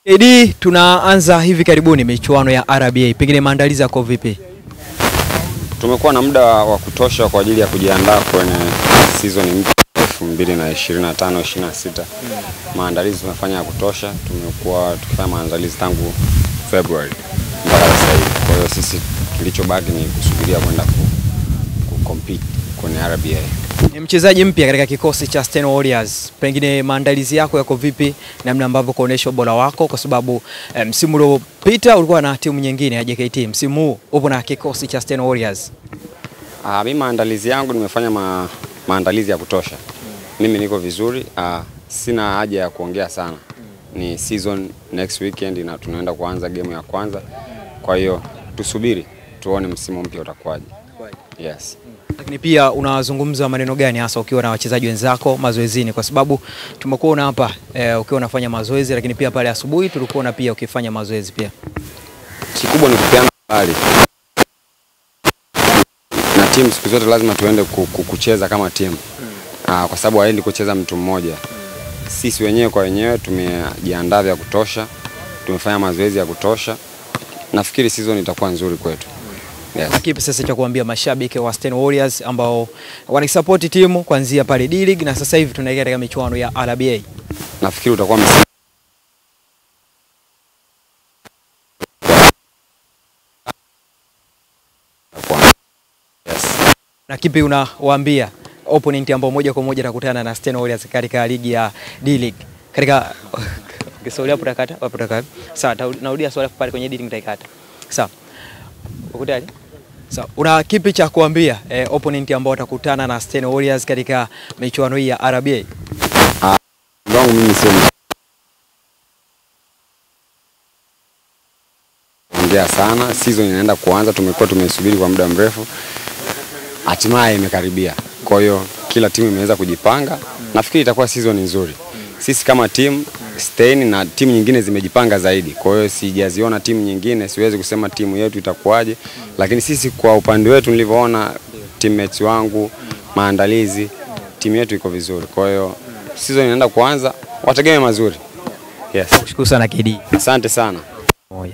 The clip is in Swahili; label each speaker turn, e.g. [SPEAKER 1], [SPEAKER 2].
[SPEAKER 1] KD, tunaanza hivi karibuni michuano ya RBA. Pengine maandalizi yako vipi?
[SPEAKER 2] Tumekuwa na muda wa kutosha kwa ajili ya kujiandaa kwenye season mpya 2025-26. Maandalizi tumefanya ya kutosha. Tumekuwa tukifanya maandalizi tangu February mpaka sasa hivi. Kwa hiyo sisi kilichobaki ni kusubiria kwenda compete kwenye RBA.
[SPEAKER 1] Ni mchezaji mpya katika kikosi cha Steno Warriors. Pengine maandalizi yako yako vipi, namna ambavyo kuonesha ubora wako, kwa sababu msimu uliopita ulikuwa na timu nyingine ya JKT, msimu huu upo na kikosi cha Steno Warriors.
[SPEAKER 2] Mimi maandalizi yangu nimefanya maandalizi ya kutosha. Mimi niko vizuri, sina haja ya kuongea sana. Ni season next weekend na tunaenda kuanza game ya kwanza. Kwa hiyo tusubiri tuone msimu mpya utakuwaje. Yes.
[SPEAKER 1] Lakini pia unazungumza maneno gani hasa ukiwa na wachezaji wenzako mazoezini, kwa sababu tumekuona hapa ukiwa unafanya mazoezi, lakini pia pale asubuhi tulikuona pia ukifanya mazoezi pia.
[SPEAKER 2] Kikubwa ni kupeana habari. Na timu siku zote lazima tuende kucheza kama timu. Kwa sababu haendi kucheza mtu mmoja. Sisi wenyewe kwa wenyewe tumejiandaa vya kutosha, tumefanya mazoezi ya kutosha. Nafikiri season itakuwa nzuri kwetu. Yes.
[SPEAKER 1] Kipi sasa cha kuambia mashabiki wa Steno Warriors ambao wanasupport timu kuanzia pale D-League na sasa hivi tunaelekea katika michuano ya RBA?
[SPEAKER 2] Nafikiri utakuwa yes.
[SPEAKER 1] Na kipi unawaambia opponent ambao moja kwa moja atakutana na Steno Warriors katika ligi ya D-League? Katika swali hapo utakata. Sawa, narudia swali pale kwenye D-League nitaikata. Sawa. Uko tayari? So, una kipi cha kuambia opponent ambao watakutana na Steno Warriors katika michuano hii ya RBA?
[SPEAKER 2] Ndio mimi niseme. Ongea sana, season inaenda kuanza, tumekuwa tumesubiri kwa muda mrefu. Hatimaye imekaribia. Kwa hiyo kila timu imeweza kujipanga. Nafikiri itakuwa season nzuri. Sisi kama timu Steno na timu nyingine zimejipanga zaidi. Kwa hiyo sijaziona timu nyingine, siwezi kusema timu yetu itakuwaje, lakini sisi kwa upande wetu nilivyoona teammates wangu, maandalizi, timu yetu iko vizuri. Kwa hiyo season inaenda kuanza, wategemea mazuri. Yes.
[SPEAKER 1] Shukrani sana KD.
[SPEAKER 2] Asante sana.